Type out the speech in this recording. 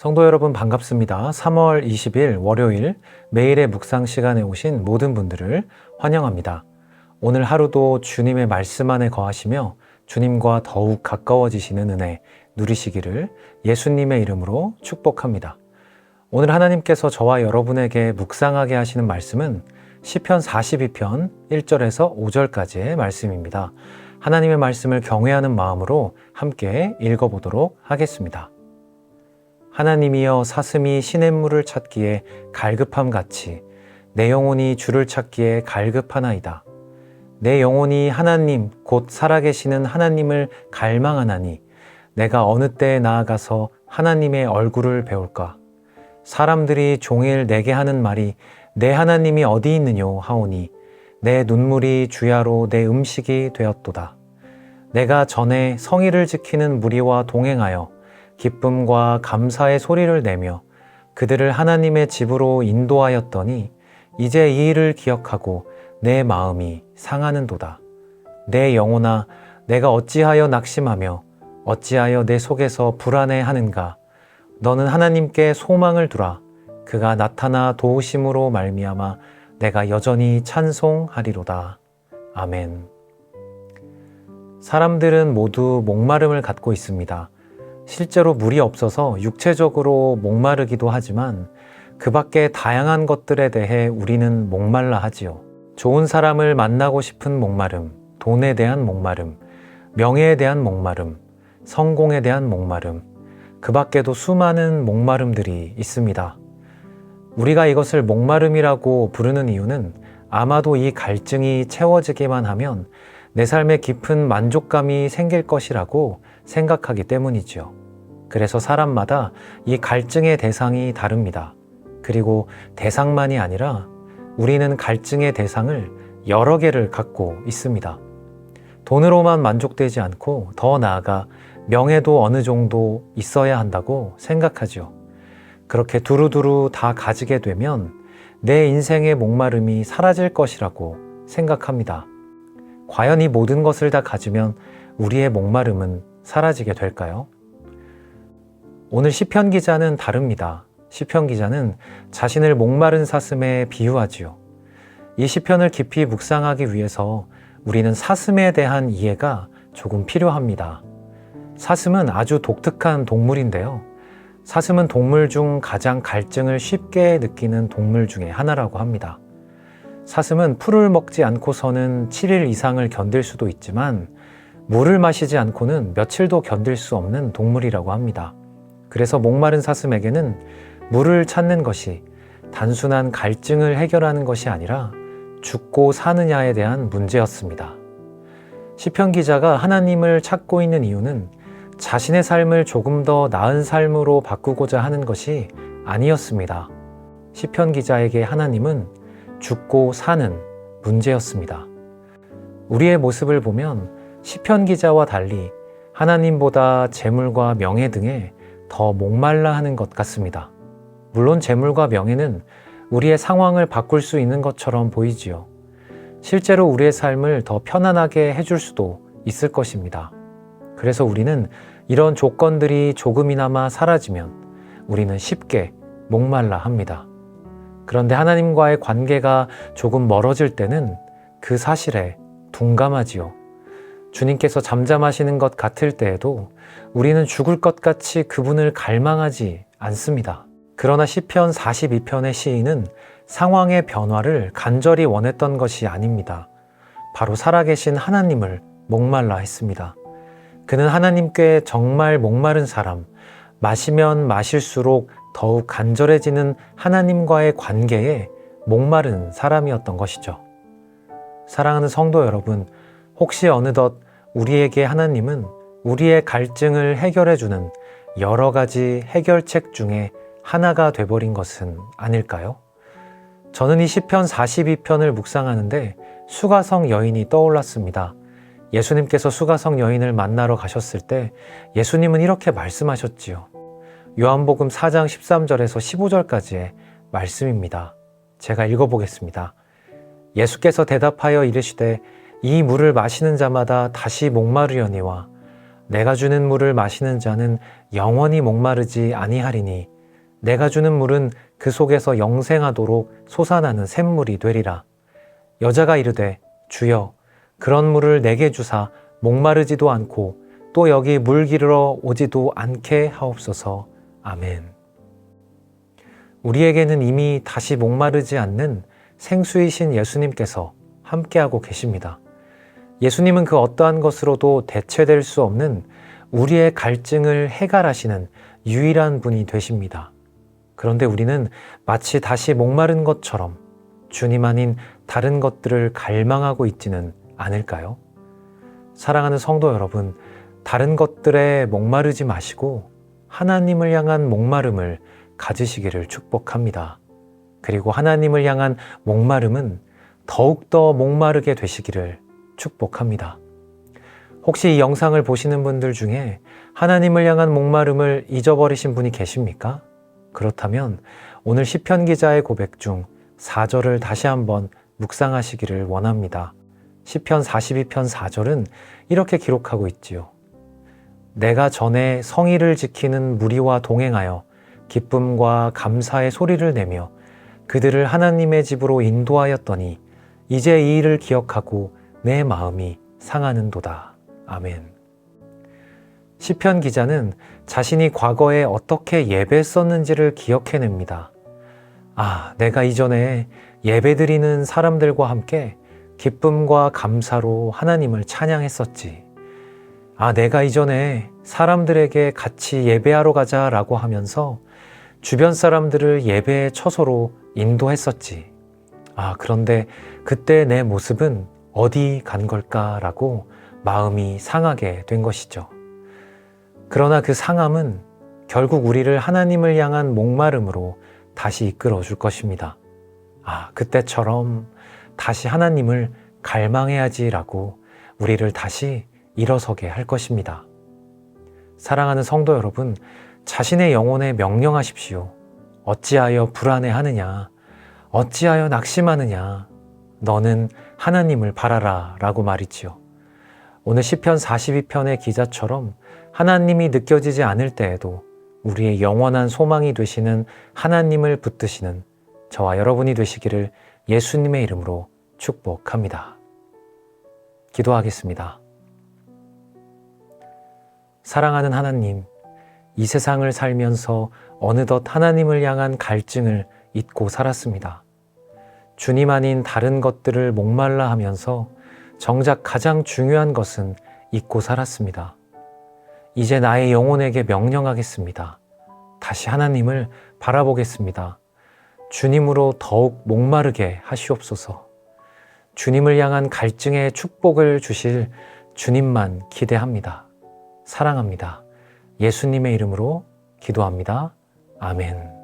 성도 여러분 반갑습니다. 3월 20일 월요일 매일의 묵상 시간에 오신 모든 분들을 환영합니다. 오늘 하루도 주님의 말씀 안에 거하시며 주님과 더욱 가까워지시는 은혜 누리시기를 예수님의 이름으로 축복합니다. 오늘 하나님께서 저와 여러분에게 묵상하게 하시는 말씀은 시편 42편 1절에서 5절까지의 말씀입니다. 하나님의 말씀을 경외하는 마음으로 함께 읽어보도록 하겠습니다. 하나님이여 사슴이 시냇물을 찾기에 갈급함같이 내 영혼이 주를 찾기에 갈급하나이다. 내 영혼이 하나님 곧 살아계시는 하나님을 갈망하나니 내가 어느 때에 나아가서 하나님의 얼굴을 배울까? 사람들이 종일 내게 하는 말이 내 하나님이 어디 있느뇨 하오니 내 눈물이 주야로 내 음식이 되었도다. 내가 전에 성의를 지키는 무리와 동행하여 기쁨과 감사의 소리를 내며 그들을 하나님의 집으로 인도하였더니 이제 이 일을 기억하고 내 마음이 상하는도다. 내 영혼아, 내가 어찌하여 낙심하며 어찌하여 내 속에서 불안해하는가? 너는 하나님께 소망을 두라. 그가 나타나 도우심으로 말미암아 내가 여전히 찬송하리로다. 아멘. 사람들은 모두 목마름을 갖고 있습니다. 실제로 물이 없어서 육체적으로 목마르기도 하지만 그 밖에 다양한 것들에 대해 우리는 목말라 하지요. 좋은 사람을 만나고 싶은 목마름, 돈에 대한 목마름, 명예에 대한 목마름, 성공에 대한 목마름, 그 밖에도 수많은 목마름들이 있습니다. 우리가 이것을 목마름이라고 부르는 이유는 아마도 이 갈증이 채워지기만 하면 내 삶에 깊은 만족감이 생길 것이라고 생각하기 때문이지요. 그래서 사람마다 이 갈증의 대상이 다릅니다. 그리고 대상만이 아니라 우리는 갈증의 대상을 여러 개를 갖고 있습니다. 돈으로만 만족되지 않고 더 나아가 명예도 어느 정도 있어야 한다고 생각하죠. 그렇게 두루두루 다 가지게 되면 내 인생의 목마름이 사라질 것이라고 생각합니다. 과연 이 모든 것을 다 가지면 우리의 목마름은 사라지게 될까요? 오늘 시편 기자는 다릅니다. 시편 기자는 자신을 목마른 사슴에 비유하지요. 이 시편을 깊이 묵상하기 위해서 우리는 사슴에 대한 이해가 조금 필요합니다. 사슴은 아주 독특한 동물인데요. 사슴은 동물 중 가장 갈증을 쉽게 느끼는 동물 중에 하나라고 합니다. 사슴은 풀을 먹지 않고서는 7일 이상을 견딜 수도 있지만 물을 마시지 않고는 며칠도 견딜 수 없는 동물이라고 합니다. 그래서 목마른 사슴에게는 물을 찾는 것이 단순한 갈증을 해결하는 것이 아니라 죽고 사느냐에 대한 문제였습니다. 시편 기자가 하나님을 찾고 있는 이유는 자신의 삶을 조금 더 나은 삶으로 바꾸고자 하는 것이 아니었습니다. 시편 기자에게 하나님은 죽고 사는 문제였습니다. 우리의 모습을 보면 시편 기자와 달리 하나님보다 재물과 명예 등에 더 목말라 하는 것 같습니다. 물론 재물과 명예는 우리의 상황을 바꿀 수 있는 것처럼 보이지요. 실제로 우리의 삶을 더 편안하게 해줄 수도 있을 것입니다. 그래서 우리는 이런 조건들이 조금이나마 사라지면 우리는 쉽게 목말라 합니다. 그런데 하나님과의 관계가 조금 멀어질 때는 그 사실에 둔감하지요. 주님께서 잠잠하시는 것 같을 때에도 우리는 죽을 것 같이 그분을 갈망하지 않습니다. 그러나 시편 42편의 시인은 상황의 변화를 간절히 원했던 것이 아닙니다. 바로 살아계신 하나님을 목말라 했습니다. 그는 하나님께 정말 목마른 사람, 마시면 마실수록 더욱 간절해지는 하나님과의 관계에 목마른 사람이었던 것이죠. 사랑하는 성도 여러분, 혹시 어느덧 우리에게 하나님은 우리의 갈증을 해결해주는 여러 가지 해결책 중에 하나가 돼버린 것은 아닐까요? 저는 이 시편 42편을 묵상하는데 수가성 여인이 떠올랐습니다. 예수님께서 수가성 여인을 만나러 가셨을 때 예수님은 이렇게 말씀하셨지요. 요한복음 4장 13절에서 15절까지의 말씀입니다. 제가 읽어보겠습니다. 예수께서 대답하여 이르시되 이 물을 마시는 자마다 다시 목마르려니와 내가 주는 물을 마시는 자는 영원히 목마르지 아니하리니 내가 주는 물은 그 속에서 영생하도록 솟아나는 샘물이 되리라. 여자가 이르되 주여 그런 물을 내게 주사 목마르지도 않고 또 여기 물 기르러 오지도 않게 하옵소서. 아멘. 우리에게는 이미 다시 목마르지 않는 생수이신 예수님께서 함께하고 계십니다. 예수님은 그 어떠한 것으로도 대체될 수 없는 우리의 갈증을 해결하시는 유일한 분이 되십니다. 그런데 우리는 마치 다시 목마른 것처럼 주님 아닌 다른 것들을 갈망하고 있지는 않을까요? 사랑하는 성도 여러분, 다른 것들에 목마르지 마시고 하나님을 향한 목마름을 가지시기를 축복합니다. 그리고 하나님을 향한 목마름은 더욱더 목마르게 되시기를 축복합니다. 혹시 이 영상을 보시는 분들 중에 하나님을 향한 목마름을 잊어버리신 분이 계십니까? 그렇다면 오늘 시편 기자의 고백 중 4절을 다시 한번 묵상하시기를 원합니다. 시편 42편 4절은 이렇게 기록하고 있지요. 내가 전에 성의를 지키는 무리와 동행하여 기쁨과 감사의 소리를 내며 그들을 하나님의 집으로 인도하였더니 이제 이 일을 기억하고 내 마음이 상하는도다. 아멘. 시편 기자는 자신이 과거에 어떻게 예배했었는지를 기억해냅니다. 내가 이전에 예배드리는 사람들과 함께 기쁨과 감사로 하나님을 찬양했었지. 내가 이전에 사람들에게 같이 예배하러 가자라고 하면서 주변 사람들을 예배의 처소로 인도했었지. 그런데 그때 내 모습은 어디 간 걸까라고 마음이 상하게 된 것이죠. 그러나 그 상함은 결국 우리를 하나님을 향한 목마름으로 다시 이끌어 줄 것입니다. 그때처럼 다시 하나님을 갈망해야지라고 우리를 다시 일어서게 할 것입니다. 사랑하는 성도 여러분, 자신의 영혼에 명령하십시오. 어찌하여 불안해하느냐? 어찌하여 낙심하느냐? 너는 하나님을 바라라 라고 말이지요. 오늘 시편 42편의 기자처럼 하나님이 느껴지지 않을 때에도 우리의 영원한 소망이 되시는 하나님을 붙드시는 저와 여러분이 되시기를 예수님의 이름으로 축복합니다. 기도하겠습니다. 사랑하는 하나님, 이 세상을 살면서 어느덧 하나님을 향한 갈증을 잊고 살았습니다. 주님 아닌 다른 것들을 목말라 하면서 정작 가장 중요한 것은 잊고 살았습니다. 이제 나의 영혼에게 명령하겠습니다. 다시 하나님을 바라보겠습니다. 주님으로 더욱 목마르게 하시옵소서. 주님을 향한 갈증의 축복을 주실 주님만 기대합니다. 사랑합니다. 예수님의 이름으로 기도합니다. 아멘.